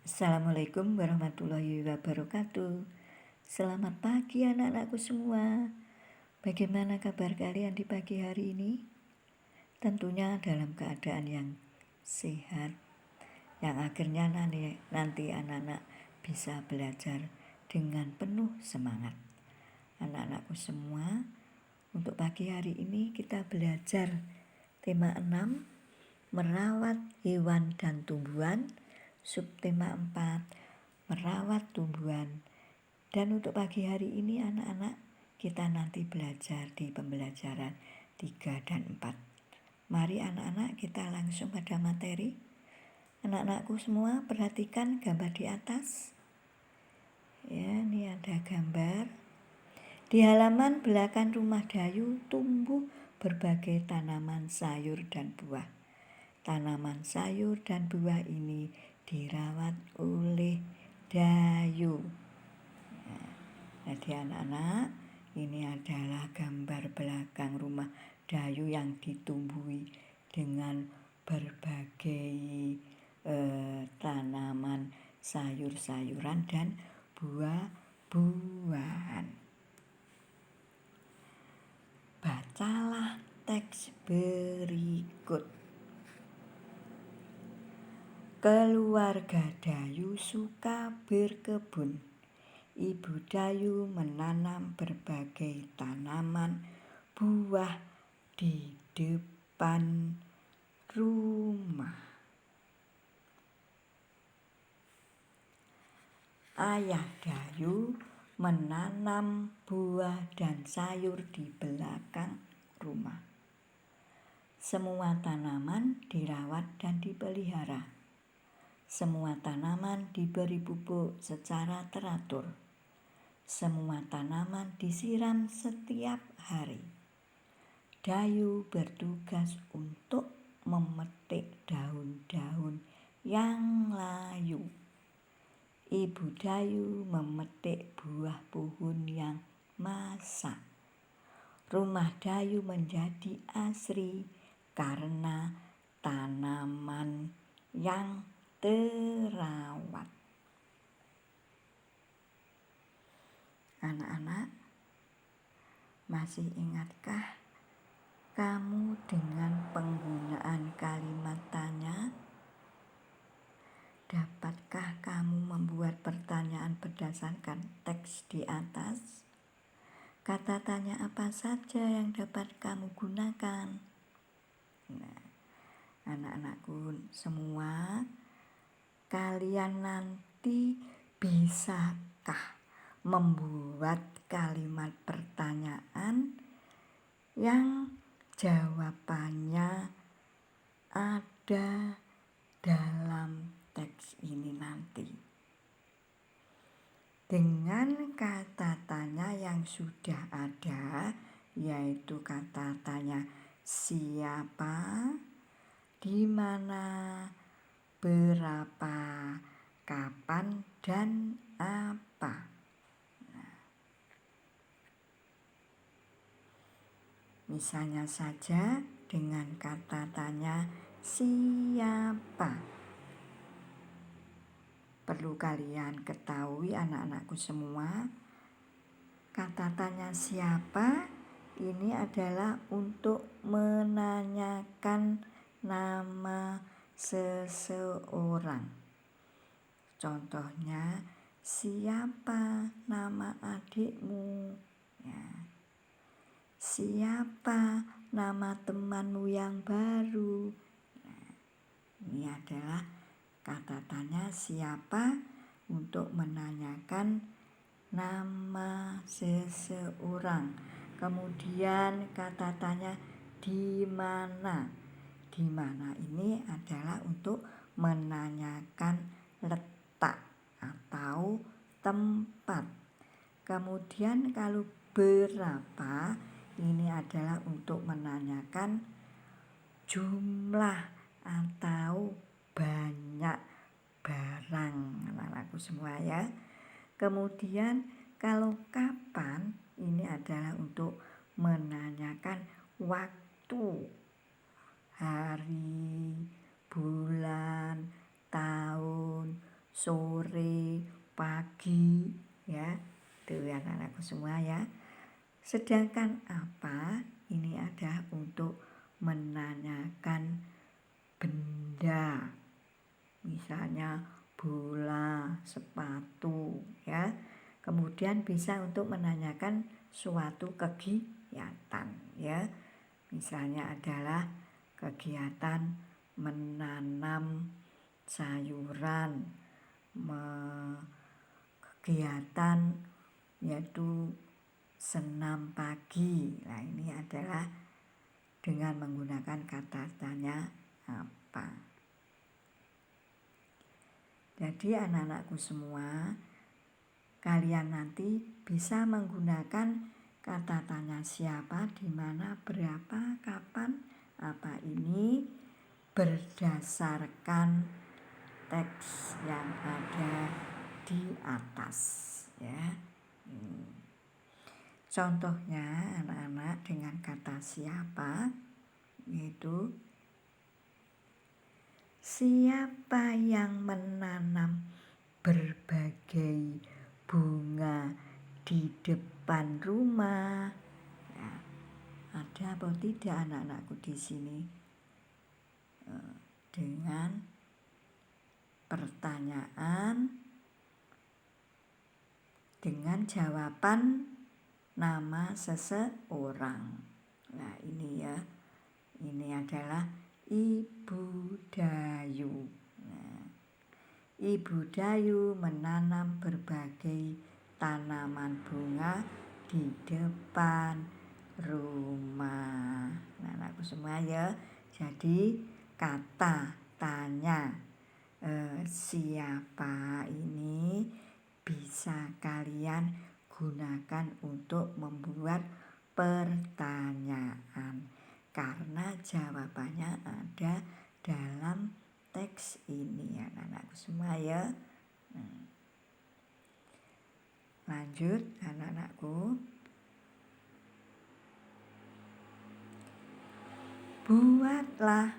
Assalamualaikum warahmatullahi wabarakatuh. Selamat pagi anak-anakku semua. Bagaimana kabar kalian di pagi hari ini? Tentunya dalam keadaan yang sehat, yang akhirnya nanti anak-anak bisa belajar dengan penuh semangat. Anak-anakku semua, untuk pagi hari ini kita belajar tema 6, merawat hewan dan tumbuhan. Subtema 4, merawat tumbuhan. Dan untuk pagi hari ini anak-anak, kita nanti belajar di pembelajaran 3 dan 4. Mari anak-anak kita langsung pada materi. Anak-anakku semua perhatikan gambar di atas. Ya, ini ada gambar. Di halaman belakang rumah Dayu tumbuh berbagai tanaman sayur dan buah. Tanaman sayur dan buah ini dirawat oleh Dayu. Jadi anak-anak, ini adalah gambar belakang rumah Dayu yang ditumbuhi dengan berbagai tanaman sayur-sayuran dan buah-buahan. Bacalah teks berikut. Keluarga Dayu suka berkebun. Ibu Dayu menanam berbagai tanaman buah di depan rumah. Ayah Dayu menanam buah dan sayur di belakang rumah. Semua tanaman dirawat dan dipelihara. Semua tanaman diberi pupuk secara teratur. Semua tanaman disiram setiap hari. Dayu bertugas untuk memetik daun-daun yang layu. Ibu Dayu memetik buah pohon yang masak. Rumah Dayu menjadi asri karena tanaman yang terawat. Anak-anak, masih ingatkah kamu dengan penggunaan kalimat tanya? Dapatkah kamu membuat pertanyaan berdasarkan teks di atas? Kata tanya apa saja yang dapat kamu gunakan? Nah, anak-anakku semua, kalian nanti bisakah membuat kalimat pertanyaan yang jawabannya ada dalam teks ini nanti? Dengan kata tanya yang sudah ada, yaitu kata tanya siapa, di mana, berapa, kapan, dan apa. Misalnya saja dengan kata tanya siapa. Perlu kalian ketahui anak-anakku semua, kata tanya siapa ini adalah untuk menanyakan nama seseorang. Contohnya, siapa nama adikmu? Ya. Siapa nama temanmu yang baru? Nah, ini adalah kata tanya siapa untuk menanyakan nama seseorang. Kemudian kata tanya di mana? Di mana ini adalah untuk menanyakan letak atau tempat. Kemudian kalau berapa ini adalah untuk menanyakan jumlah atau banyak barang, anak-anakku semua ya. Kemudian kalau kapan ini adalah untuk menanyakan waktu, hari, bulan, tahun, sore, pagi, ya. Itu anak-anakku semua ya. Sedangkan apa ini ada untuk menanyakan benda. Misalnya bola, sepatu, ya. Kemudian bisa untuk menanyakan suatu kegiatan, ya. Misalnya adalah kegiatan menanam sayuran, kegiatan yaitu senam pagi. Nah, ini adalah dengan menggunakan kata tanya apa. Jadi anak-anakku semua, kalian nanti bisa menggunakan kata tanya siapa, di mana, berapa, kapan, apa ini berdasarkan teks yang ada di atas, ya. Contohnya anak-anak dengan kata siapa, yaitu siapa yang menanam berbagai bunga di depan rumah? Ya, ada atau tidak anak-anakku di sini? Dengan pertanyaan, dengan jawaban nama seseorang. Nah, ini ya. Ini adalah Ibu Dayu. Nah, Ibu Dayu menanam berbagai tanaman bunga di depan rumah. Nah, anakku semua ya. Jadi kata tanya siapa ini bisa kalian gunakan untuk membuat pertanyaan, karena jawabannya ada dalam teks ini ya anak-anakku semua ya. Lanjut anak-anakku. Buatlah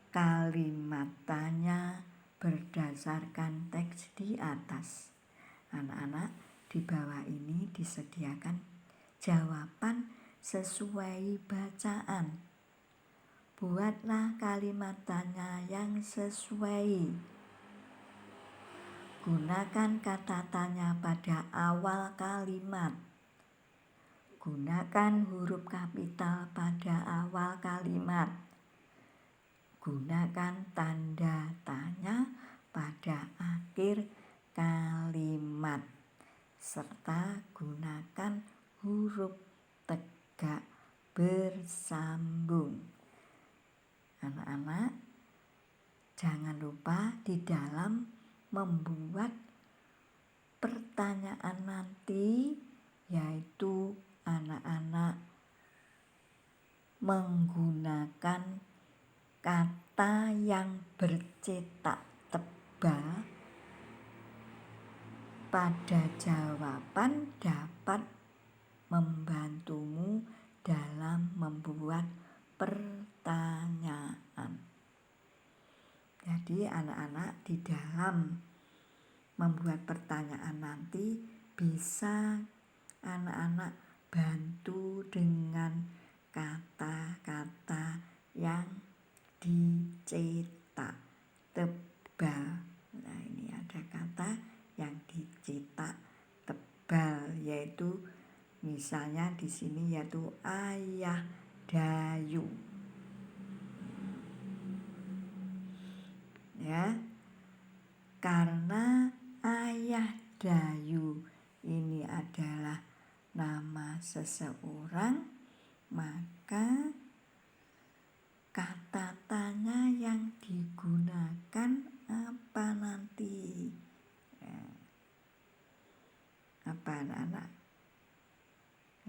kalimat tanya berdasarkan teks di atas. Anak-anak, di bawah ini disediakan jawaban sesuai bacaan. Buatlah kalimat tanya yang sesuai. Gunakan kata tanya pada awal kalimat. Gunakan huruf kapital pada awal kalimat. Gunakan tanda tanya pada akhir kalimat. Serta gunakan huruf tegak bersambung. Anak-anak, jangan lupa di dalam membuat pertanyaan nanti, yaitu anak-anak menggunakan kata yang bercetak tebal pada jawaban dapat membantumu dalam membuat pertanyaan. Jadi anak-anak di dalam membuat pertanyaan nanti bisa anak-anak bantu dengan kata-kata yang dicetak tebal. Nah, ini ada kata yang dicetak tebal, yaitu misalnya di sini yaitu Ayah Dayu. Ya. Karena Ayah Dayu ini adalah nama seseorang, maka kata tanya yang digunakan apa nanti? Ya. Apa anak-anak?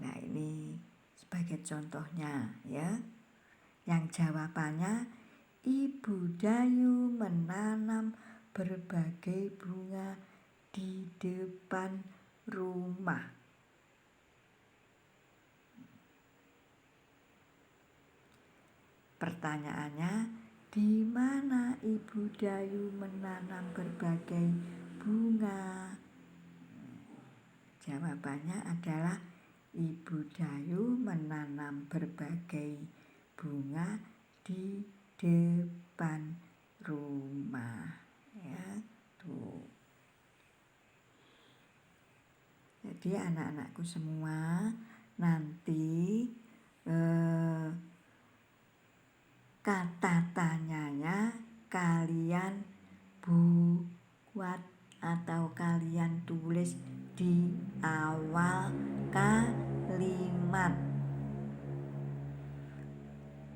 Nah, ini sebagai contohnya ya. Yang jawabannya Ibu Dayu menanam berbagai bunga di depan rumah. Pertanyaannya, Di mana Ibu Dayu menanam berbagai bunga? Jawabannya adalah Ibu Dayu menanam berbagai bunga di depan rumah. Ya, tuh. Jadi anak-anakku semua, nanti kata tanyanya kalian buat atau kalian tulis di awal kalimat.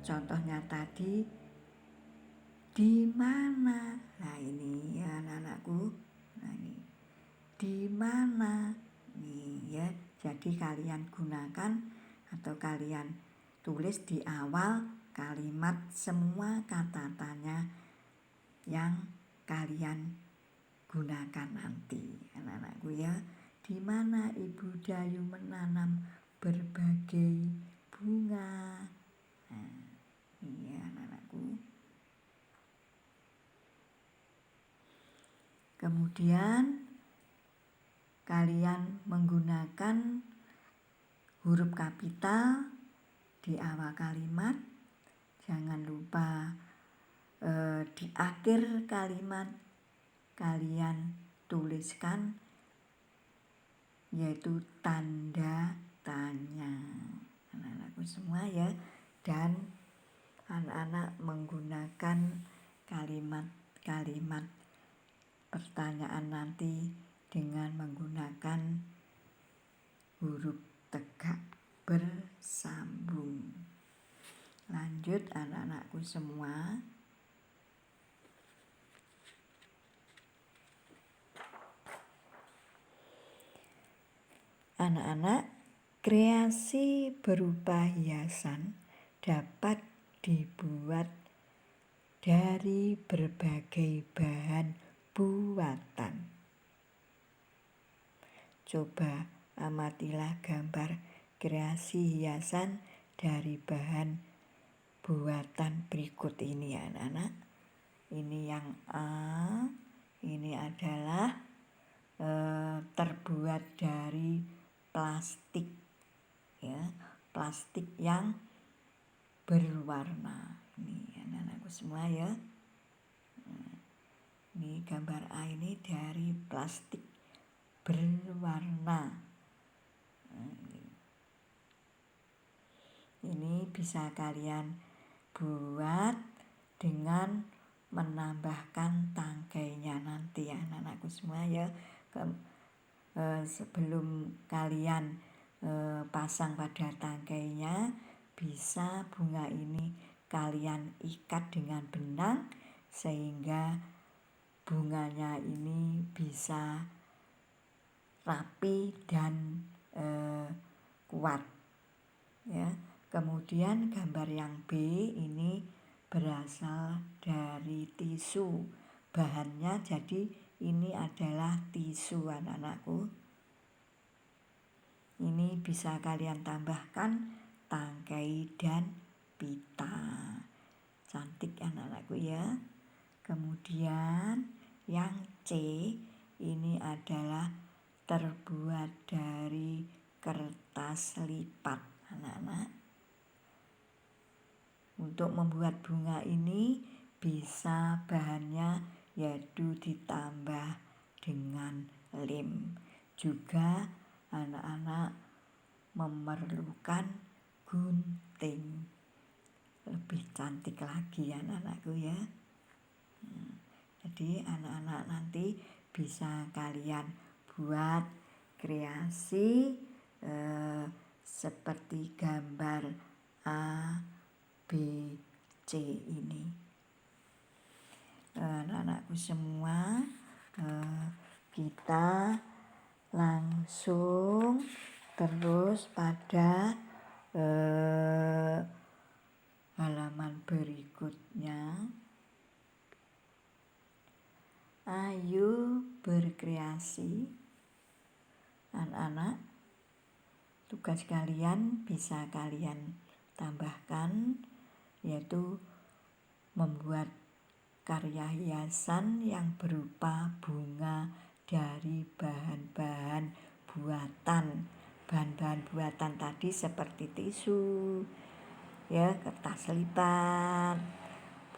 Contohnya tadi, di mana? Nah ini ya anak-anakku. Nah ini di mana? Nih ya. Jadi kalian gunakan atau kalian tulis di awal kalimat semua kata tanya yang kalian gunakan nanti, anak-anakku ya. Di mana Ibu Dayu menanam berbagai bunga? Nah, ini ya anak-anakku. Kemudian kalian menggunakan huruf kapital di awal kalimat. Jangan lupa di akhir kalimat kalian tuliskan yaitu tanda tanya, anak-anakku semua ya. Dan anak-anak menggunakan kalimat-kalimat pertanyaan nanti dengan menggunakan huruf tegak bersambung. Lanjut anak-anakku semua. Anak-anak, kreasi berupa hiasan dapat dibuat dari berbagai bahan buatan. Coba amatilah gambar kreasi hiasan dari bahan buatan berikut ini ya anak-anak. Ini yang A, ini adalah terbuat dari plastik ya, plastik yang berwarna. Ini anak-anakku semua ya. Ini gambar A ini dari plastik berwarna. Ini bisa kalian buat dengan menambahkan tangkainya nanti ya anak-anakku semua ya. Sebelum kalian pasang pada tangkainya, bisa bunga ini kalian ikat dengan benang sehingga bunganya ini bisa rapi dan kuat ya. Kemudian gambar yang B ini berasal dari tisu. Bahannya jadi ini adalah tisu anak-anakku. Ini bisa kalian tambahkan tangkai dan pita. Cantik anak-anakku ya. Kemudian yang C ini adalah terbuat dari kertas lipat anak-anak. Untuk membuat bunga ini bisa bahannya yaitu ditambah dengan lem. Juga anak-anak memerlukan gunting. Lebih cantik lagi anak-anakku ya. Jadi anak-anak nanti bisa kalian buat kreasi seperti gambar A, B, C ini. Anak-anakku semua, kita langsung terus pada halaman berikutnya. Ayo berkreasi. Anak-anak, tugas kalian bisa kalian tambahkan yaitu membuat karya hiasan yang berupa bunga dari bahan-bahan buatan. Bahan-bahan buatan tadi seperti tisu, ya, kertas lipat,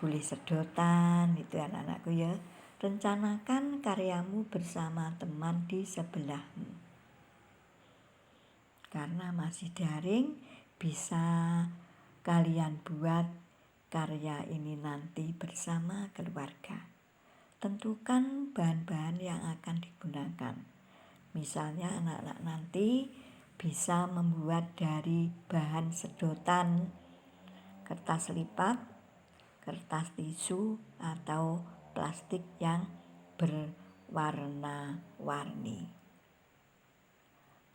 boleh sedotan, itu anak-anakku ya. Rencanakan karyamu bersama teman di sebelahmu. Karena masih daring, bisa kalian buat karya ini nanti bersama keluarga. Tentukan bahan-bahan yang akan digunakan. Misalnya anak-anak nanti bisa membuat dari bahan sedotan, kertas lipat, kertas tisu, atau plastik yang berwarna-warni.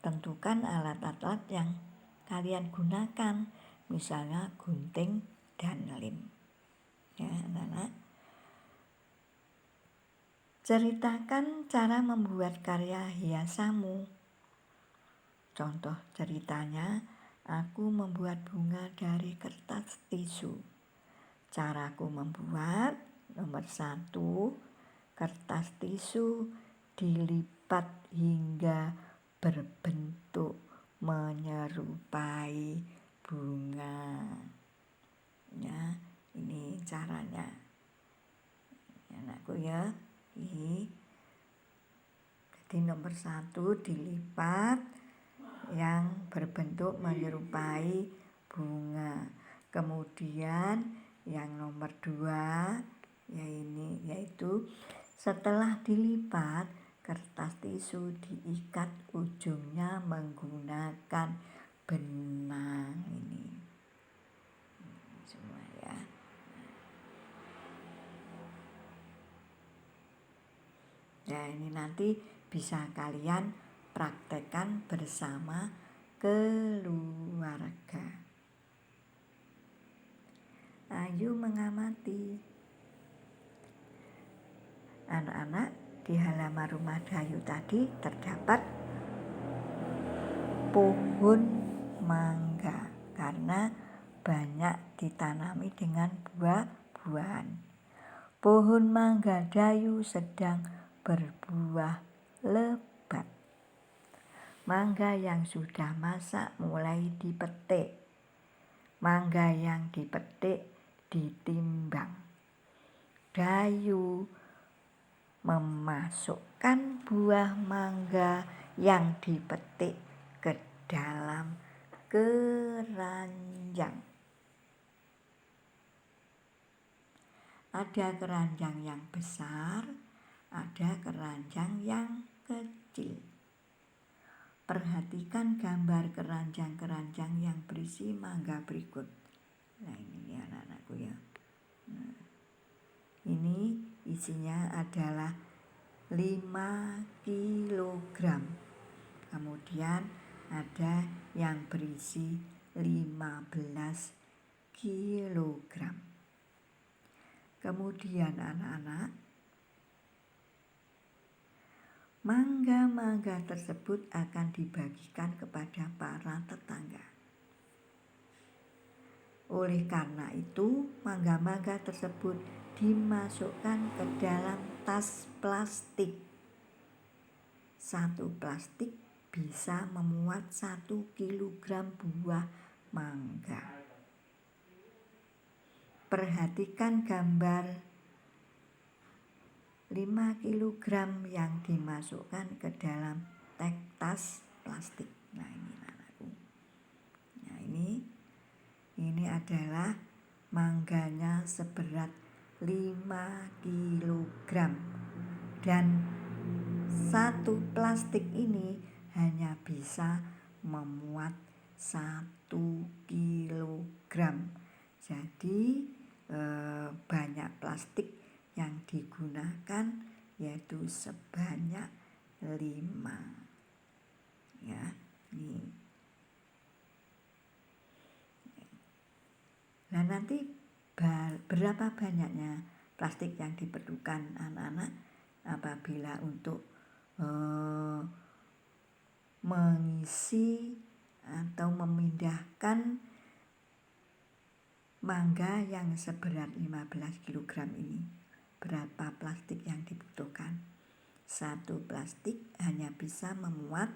Tentukan alat-alat yang kalian gunakan, misalnya gunting dan lem. Ya, anak-anak. Ceritakan cara membuat karya hiasamu. Contoh ceritanya, aku membuat bunga dari kertas tisu. Caraku membuat, nomor 1, kertas tisu dilipat hingga berbentuk menyerupai bunga. Ya, ini caranya. Anakku ya. Jadi nomor 1 dilipat yang berbentuk menyerupai bunga. Kemudian yang nomor 2 yaitu setelah dilipat, kertas tisu diikat ujungnya menggunakan benang ini. Semua ya. Nah, ini nanti bisa kalian praktekkan bersama keluarga. Ayo mengamati. Anak-anak, di halaman rumah Dayu tadi terdapat pohon mangga karena banyak ditanami dengan buah-buahan. Pohon mangga Dayu sedang berbuah lebat. Mangga yang sudah masak mulai dipetik. Mangga yang dipetik ditimbang. Dayu memasukkan buah mangga yang dipetik ke dalam keranjang. Ada keranjang yang besar, ada keranjang yang kecil. Perhatikan gambar keranjang-keranjang yang berisi mangga berikut. Nah, ini anak-anakku ya. Nah, ini isinya adalah 5 kilogram. Kemudian ada yang berisi 15 kilogram. Kemudian anak-anak, mangga-mangga tersebut akan dibagikan kepada para tetangga. Oleh karena itu, mangga-mangga tersebut dimasukkan ke dalam tas plastik. 1 plastik bisa memuat 1 kilogram buah mangga. Perhatikan gambar 5 kilogram yang dimasukkan ke dalam tas plastik. Nah, ini anakku. Nah, ini adalah mangganya seberat 5 kilogram. Dan 1 plastik ini hanya bisa memuat 1 kilogram. Jadi banyak plastik yang digunakan yaitu sebanyak 5. Ya, ini. Nah, nanti berapa banyaknya plastik yang diperlukan anak-anak apabila untuk mengisi atau memindahkan mangga yang seberat 15 kg ini, berapa plastik yang dibutuhkan? Satu plastik hanya bisa memuat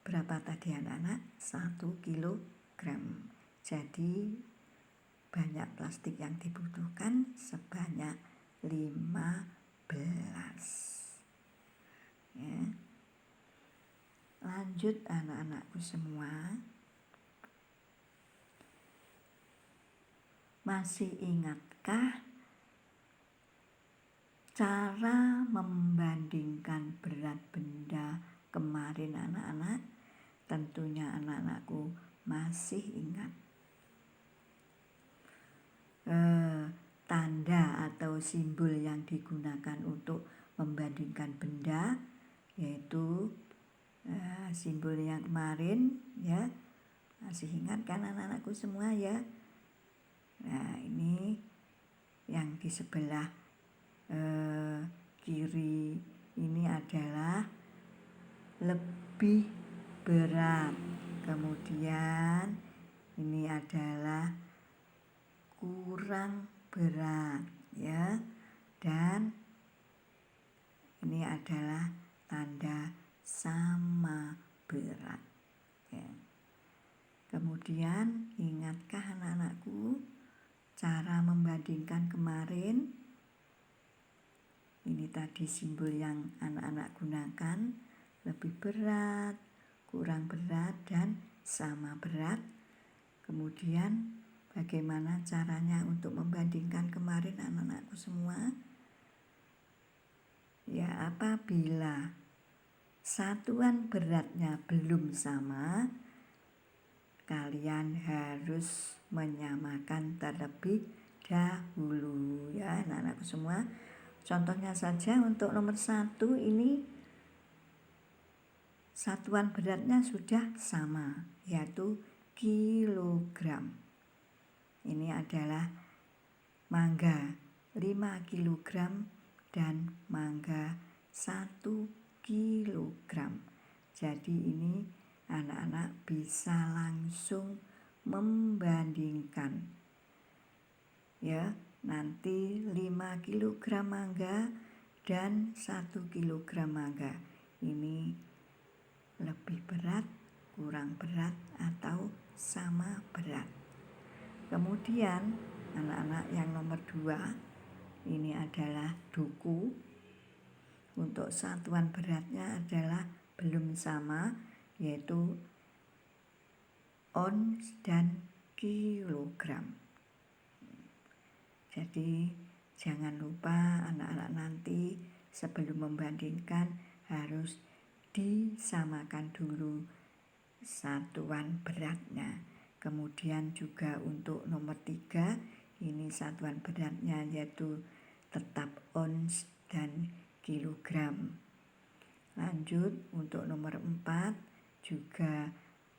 berapa tadi anak-anak? 1 kg. Jadi banyak plastik yang dibutuhkan sebanyak 15. Ya. Lanjut anak-anakku semua. Masih ingatkah cara membandingkan berat benda kemarin anak-anak? Tentunya anak-anakku masih ingat. Tanda atau simbol yang digunakan untuk membandingkan benda, yaitu simbol yang kemarin, ya. Masih ingat kan anak-anakku semua, ya? Nah, ini yang di sebelah kiri ini adalah lebih berat, kemudian ini adalah kurang berat, ya, dan ini adalah tanda sama berat, ya. Kemudian ingatkah anak-anakku cara membandingkan kemarin? Ini tadi simbol yang anak-anak gunakan, lebih berat, kurang berat, dan sama berat. Kemudian bagaimana caranya untuk membandingkan kemarin anak-anakku semua? Ya, apabila satuan beratnya belum sama, kalian harus menyamakan terlebih dahulu, ya anak-anakku semua. Contohnya saja untuk nomor 1 ini satuan beratnya sudah sama, yaitu kilogram. Ini adalah mangga 5 kg dan mangga 1 kg. Jadi ini anak-anak bisa langsung membandingkan, ya. Nanti 5 kg mangga dan 1 kg mangga ini lebih berat, kurang berat, atau sama berat. Kemudian anak-anak yang nomor 2 ini adalah duku. Untuk satuan beratnya adalah belum sama, yaitu ons dan kilogram. Jadi jangan lupa anak-anak nanti sebelum membandingkan harus disamakan dulu satuan beratnya. Kemudian juga untuk nomor 3 ini satuan beratnya yaitu tetap ons dan kilogram. Lanjut untuk nomor 4 juga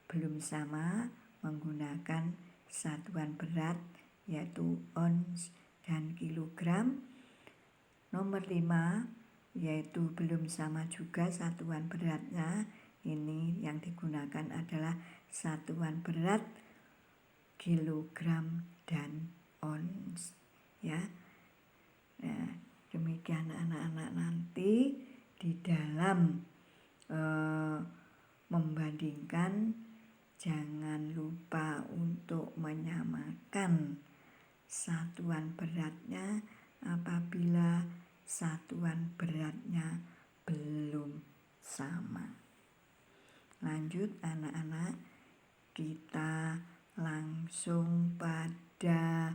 belum sama, menggunakan satuan berat yaitu ons dan kilogram. Nomor 5 yaitu belum sama juga satuan beratnya. Ini yang digunakan adalah satuan berat kilogram dan ons, ya. Nah, demikian anak-anak nanti di dalam membandingkan jangan lupa untuk menyamakan satuan beratnya apabila satuan beratnya belum sama. Lanjut anak-anak, kita langsung pada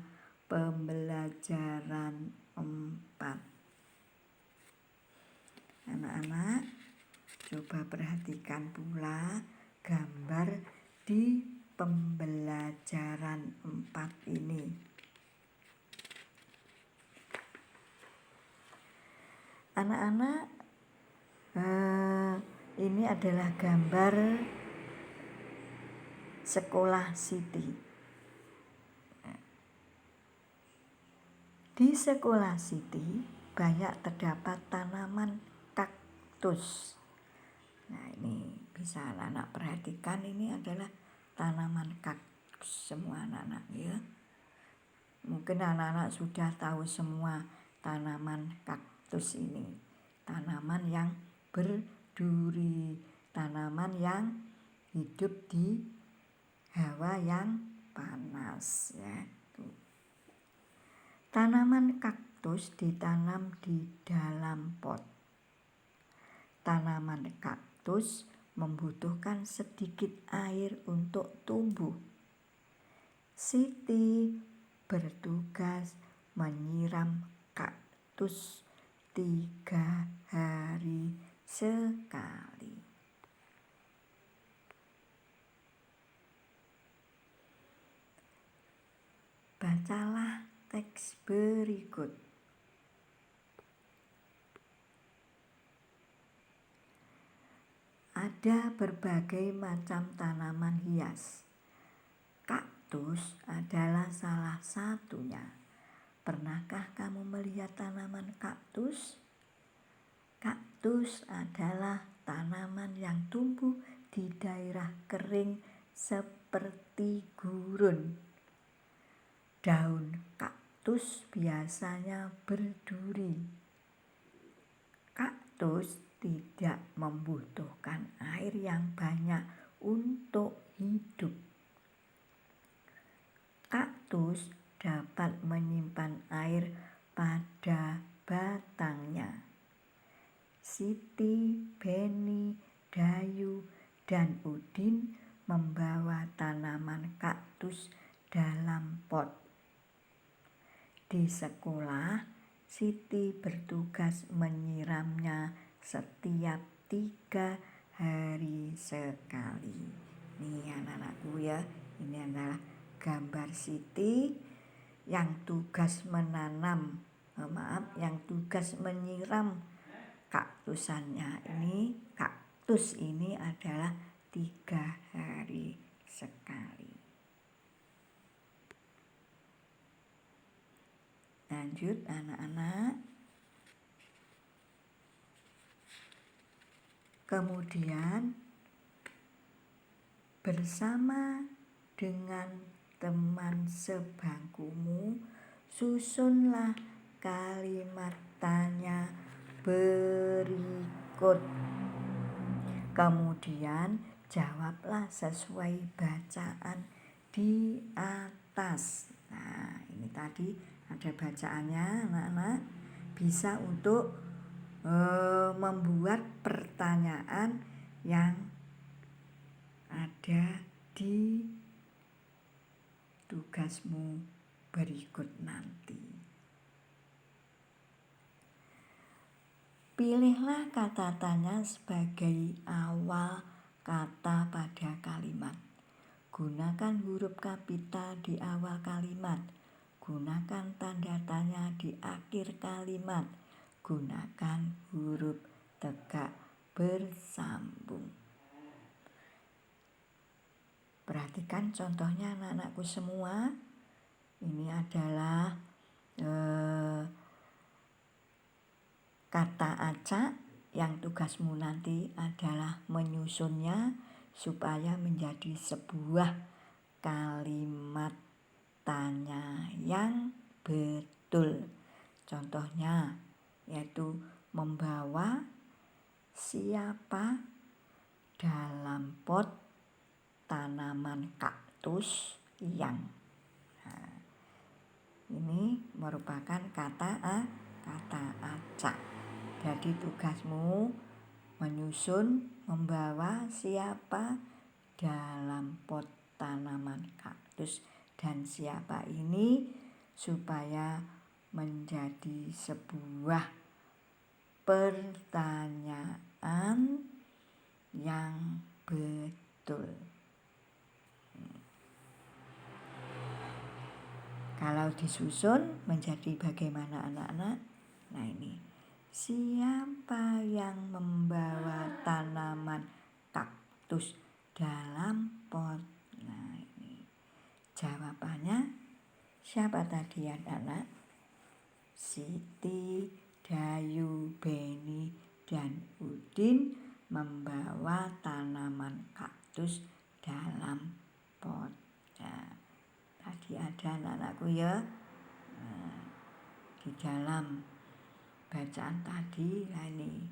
pembelajaran 4. Anak-anak, coba perhatikan pula gambar di pembelajaran 4 ini. Anak-anak, ini adalah gambar sekolah Siti. Di sekolah Siti banyak terdapat tanaman kaktus. Nah, ini bisa anak-anak perhatikan, ini adalah tanaman semua anak-anak ya. Mungkin anak-anak sudah tahu semua tanaman kaktus ini. Tanaman yang berduri, tanaman yang hidup di hawa yang panas ya. Tanaman kaktus ditanam di dalam pot. Tanaman kaktus membutuhkan sedikit air untuk tumbuh. Siti bertugas menyiram kaktus 3 hari sekali. Bacalah teks berikut. Ada berbagai macam tanaman hias. Kaktus adalah salah satunya. Pernahkah kamu melihat tanaman kaktus? Kaktus adalah tanaman yang tumbuh di daerah kering seperti gurun. Daun kaktus biasanya berduri. Kaktus tidak membutuhkan air yang banyak untuk hidup. Kaktus dapat menyimpan air pada batangnya. Siti, Beni, Dayu, dan Udin membawa tanaman kaktus dalam pot. Di sekolah, Siti bertugas menyiramnya setiap 3 hari sekali. Nih anak-anakku ya, ini adalah gambar Siti yang tugas yang tugas menyiram kaktusannya. Ini kaktus ini adalah 3 hari sekali. Lanjut anak-anak. Kemudian bersama dengan teman sebangkumu susunlah kalimat tanya berikut. Kemudian jawablah sesuai bacaan di atas. Nah, ini tadi ada bacaannya anak-anak. Bisa untuk membuat pertanyaan yang ada di tugasmu berikut nanti. Pilihlah kata tanya sebagai awal kata pada kalimat. Gunakan huruf kapital di awal kalimat. Gunakan tanda tanya di akhir kalimat. Gunakan huruf tegak bersambung. Perhatikan contohnya anak-anakku semua. Ini adalah kata acak yang tugasmu nanti adalah menyusunnya supaya menjadi sebuah kalimat tanya yang betul. Contohnya yaitu membawa siapa dalam pot tanaman kaktus yang. Nah, ini merupakan kata acak. Jadi tugasmu menyusun membawa siapa dalam pot tanaman kaktus, dan siapa ini supaya menjadi sebuah pertanyaan yang betul. Kalau disusun menjadi bagaimana anak-anak? Nah ini, siapa yang membawa tanaman kaktus dalam pot? Nah ini jawabannya siapa tadi anak-anak? Siti, Dayu, Beni, dan Udin membawa tanaman kaktus dalam pot. Nah, Jadi ada anak-anakku ya, di dalam bacaan tadi ini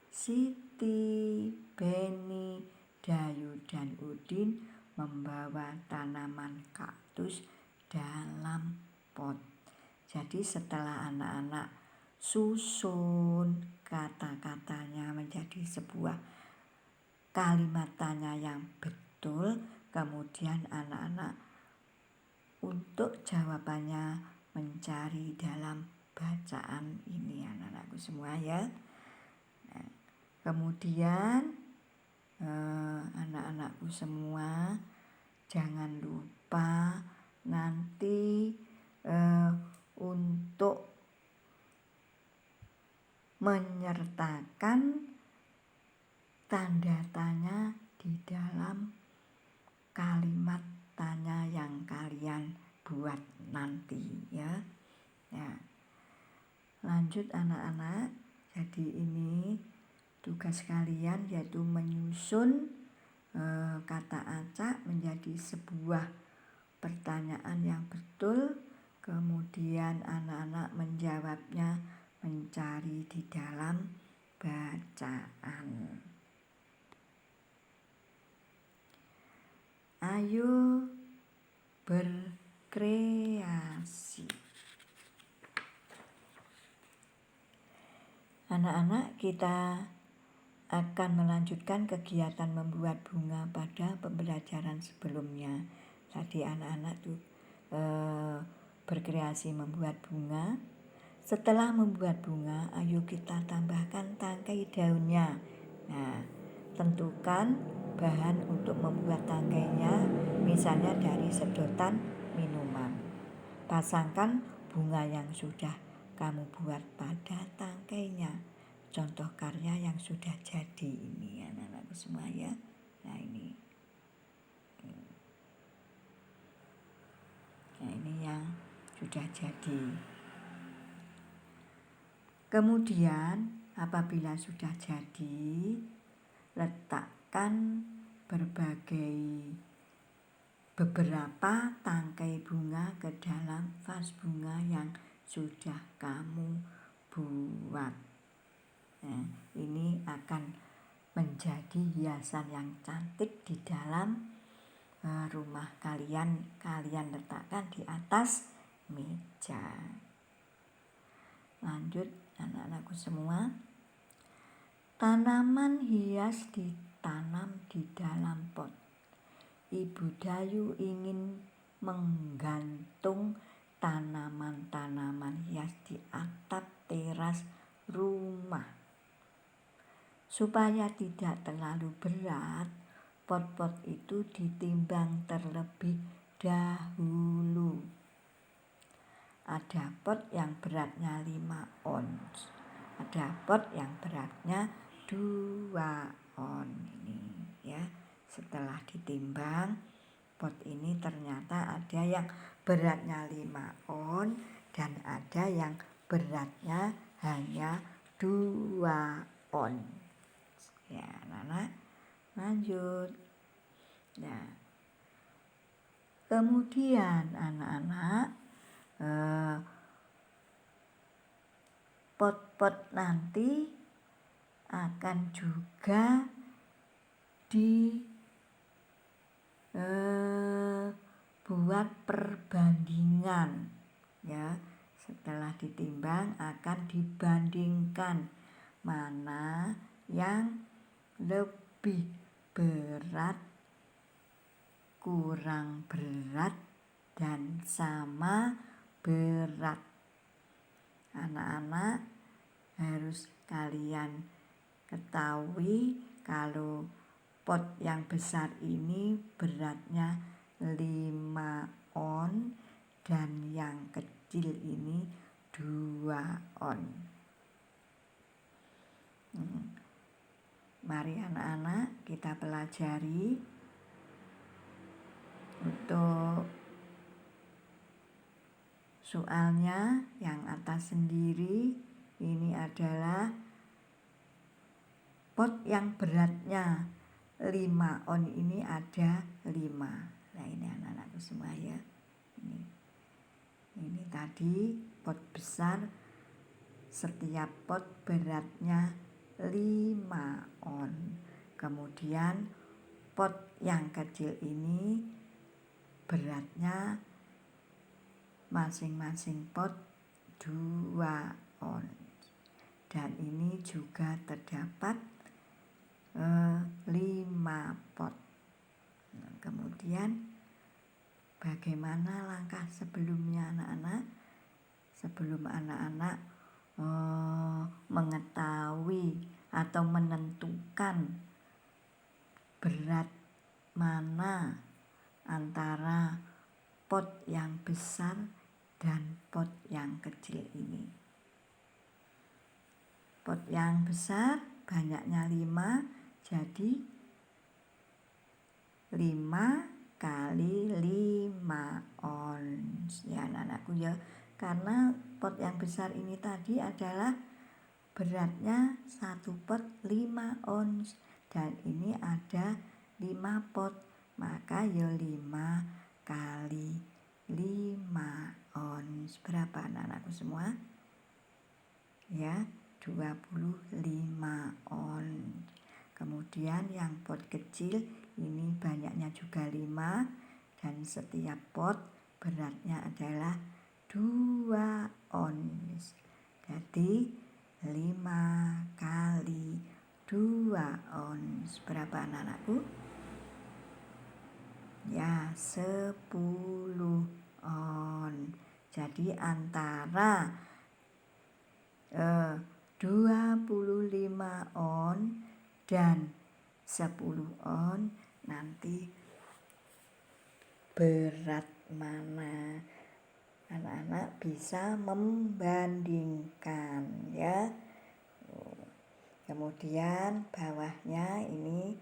Siti, Beni, Dayu dan Udin membawa tanaman kaktus dalam pot. Jadi setelah anak-anak susun kata-katanya menjadi sebuah kalimat tanya yang betul, kemudian anak-anak untuk jawabannya mencari dalam bacaan ini anak-anakku semua ya. Nah, kemudian anak-anakku semua jangan lupa nanti untuk menyertakan tanda tanya di dalam kalimat tanya yang kalian buat nanti ya. Ya. Lanjut anak-anak, jadi ini tugas kalian yaitu menyusun kata acak menjadi sebuah pertanyaan yang betul, kemudian anak-anak menjawabnya mencari di dalam bacaan. Ayo berkreasi. Anak-anak, kita akan melanjutkan kegiatan membuat bunga pada pembelajaran sebelumnya. Tadi anak-anak tuh berkreasi membuat bunga. Setelah membuat bunga, ayo kita tambahkan tangkai daunnya. Nah, tentukan bahan untuk membuat tangkainya, misalnya dari sedotan minuman. Pasangkan bunga yang sudah kamu buat pada tangkainya. Contoh karya yang sudah jadi ini anak-anakku semua ya. Nah ini. Nah ini yang sudah jadi. Kemudian apabila sudah jadi, letakkan beberapa tangkai bunga ke dalam vas bunga yang sudah kamu buat. Nah, ini akan menjadi hiasan yang cantik di dalam rumah kalian. Kalian letakkan di atas meja. Lanjut anak-anakku semua. Tanaman hias ditanam di dalam pot. Ibu Dayu ingin menggantung tanaman-tanaman hias di atap teras rumah. Supaya tidak terlalu berat, pot-pot itu ditimbang terlebih dahulu. Ada pot yang beratnya 5 ons. Ada pot yang beratnya 2 ons ini ya. Setelah ditimbang, pot ini ternyata ada yang beratnya 5 ons dan ada yang beratnya hanya 2 ons. Ya, anak-anak, lanjut. Nah, kemudian anak-anak, pot-pot nanti akan juga buat perbandingan ya. Setelah ditimbang akan dibandingkan mana yang lebih berat, kurang berat, dan sama berat. Anak-anak harus kalian ketahui kalau pot yang besar ini beratnya 5 ons dan yang kecil ini 2 ons. Mari anak-anak kita pelajari untuk soalnya yang atas sendiri. Ini adalah pot yang beratnya 5 ons ini ada 5. Nah ini anak-anakku semua ya. Ini. Ini tadi pot besar, setiap pot beratnya 5 on. Kemudian pot yang kecil ini beratnya masing-masing pot 2 on. Dan ini juga terdapat 5 pot. Nah, kemudian bagaimana langkah sebelumnya anak-anak? Sebelum anak-anak mengetahui atau menentukan berat mana antara pot yang besar dan pot yang kecil ini. Pot yang besar banyaknya 5, jadi 5 kali 5 ons. Ya anak-anakku ya, karena pot yang besar ini tadi adalah beratnya satu pot 5 ons. Dan ini ada 5 pot, maka ya 5 kali 5 ons. Berapa anak-anakku semua? Ya, 25 ons. Kemudian yang pot kecil ini banyaknya juga 5, dan setiap pot beratnya adalah 2 ons. Jadi 5 kali 2 ons. Berapa anak-anakku? Ya, 10 on. Jadi antara 25 on dan 10 on, nanti berat mana? Anak-anak bisa membandingkan ya. Kemudian bawahnya ini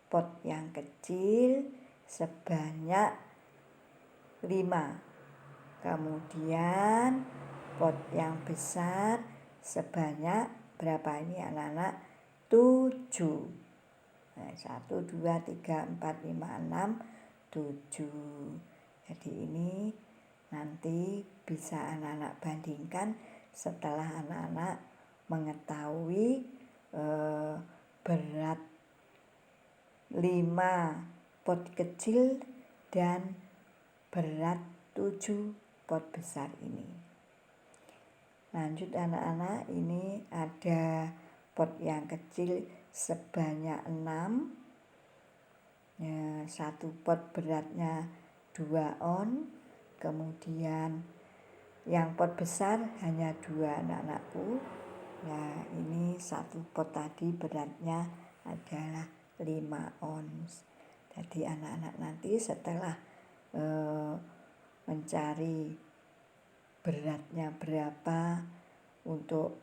pot yang kecil sebanyak 5. Kemudian pot yang besar sebanyak berapa ini anak-anak? 7. Nah, 1, 2, 3, 4, 5, 6, 7. Jadi ini nanti bisa anak-anak bandingkan setelah anak-anak mengetahui berat 5 pot kecil dan berat 7 pot besar ini. Lanjut anak-anak, ini ada pot yang kecil sebanyak 6. Ya, satu pot beratnya 2 on. Kemudian yang pot besar hanya 2 anak-anakku. Nah, ini satu pot tadi beratnya adalah 5 ons. Jadi anak-anak nanti setelah mencari beratnya berapa untuk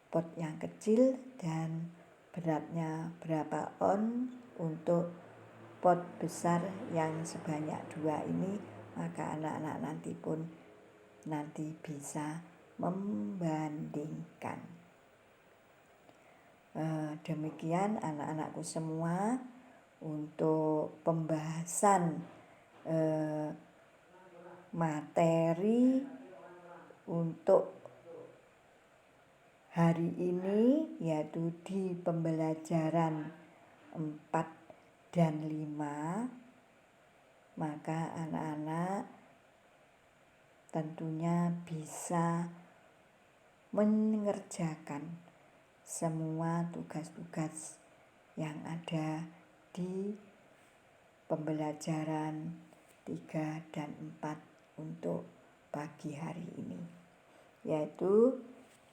pot yang kecil dan beratnya berapa on untuk pot besar yang sebanyak 2 ini, maka anak-anak nanti bisa membandingkan. Demikian anak-anakku semua untuk pembahasan materi untuk hari ini, yaitu di pembelajaran 4 dan 5. Maka anak-anak tentunya bisa mengerjakan semua tugas-tugas yang ada di pembelajaran 3 dan 4 untuk pagi hari ini, yaitu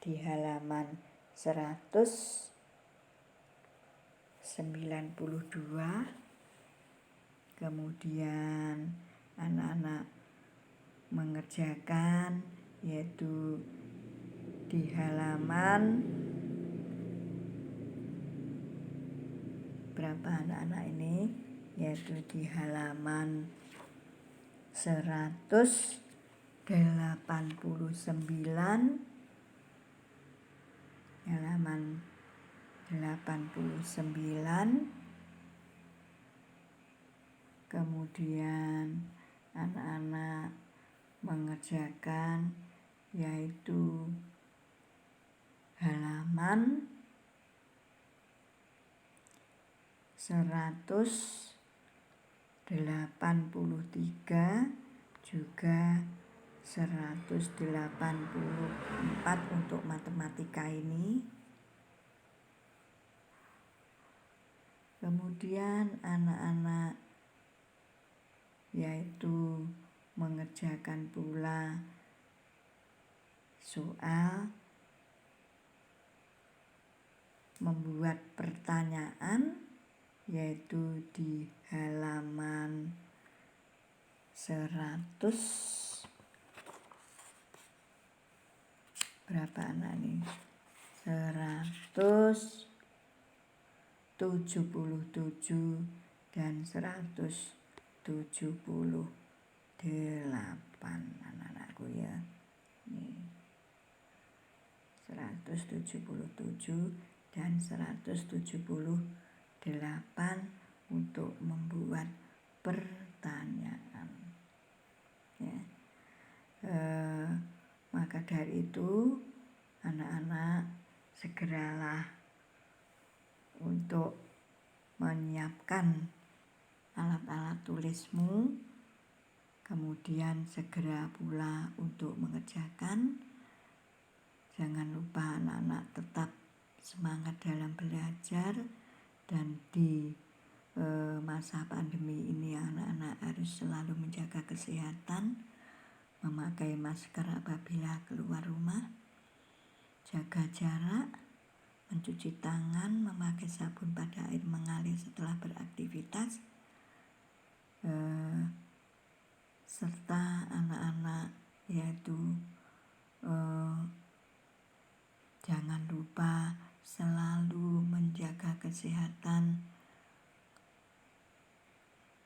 di halaman 192. Kemudian anak-anak mengerjakan yaitu di halaman berapa anak-anak ini, yaitu di halaman 189. Halaman 89. Kemudian anak-anak mengerjakan yaitu halaman 183 juga 184 untuk matematika ini. Kemudian anak-anak yaitu mengerjakan pula soal membuat pertanyaan yaitu di halaman 100 berapa anak nih? 177 dan 178 anak-anakku ya. Nih. 177 dan 178 untuk membuat pertanyaan. Ya. Maka dari itu anak-anak segeralah untuk menyiapkan alat-alat tulismu, kemudian segera pula untuk mengerjakan. Jangan lupa anak-anak tetap semangat dalam belajar, dan di masa pandemi ini anak-anak harus selalu menjaga kesehatan, memakai masker apabila keluar rumah, jaga jarak, mencuci tangan, memakai sabun pada air mengalir setelah beraktivitas, serta anak-anak yaitu jangan lupa selalu menjaga kesehatan,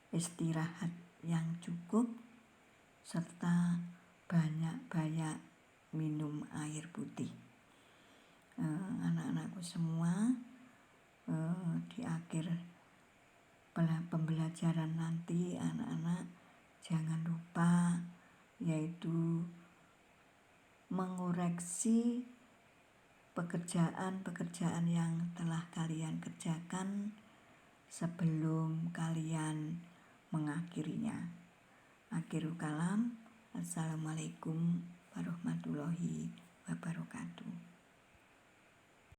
istirahat yang cukup, serta banyak-banyak minum air putih. Anak-anakku semua, di akhir pembelajaran nanti anak-anak jangan lupa yaitu mengoreksi pekerjaan-pekerjaan yang telah kalian kerjakan sebelum kalian mengakhirinya. Akhirul kalam, assalamualaikum warahmatullahi wabarakatuh.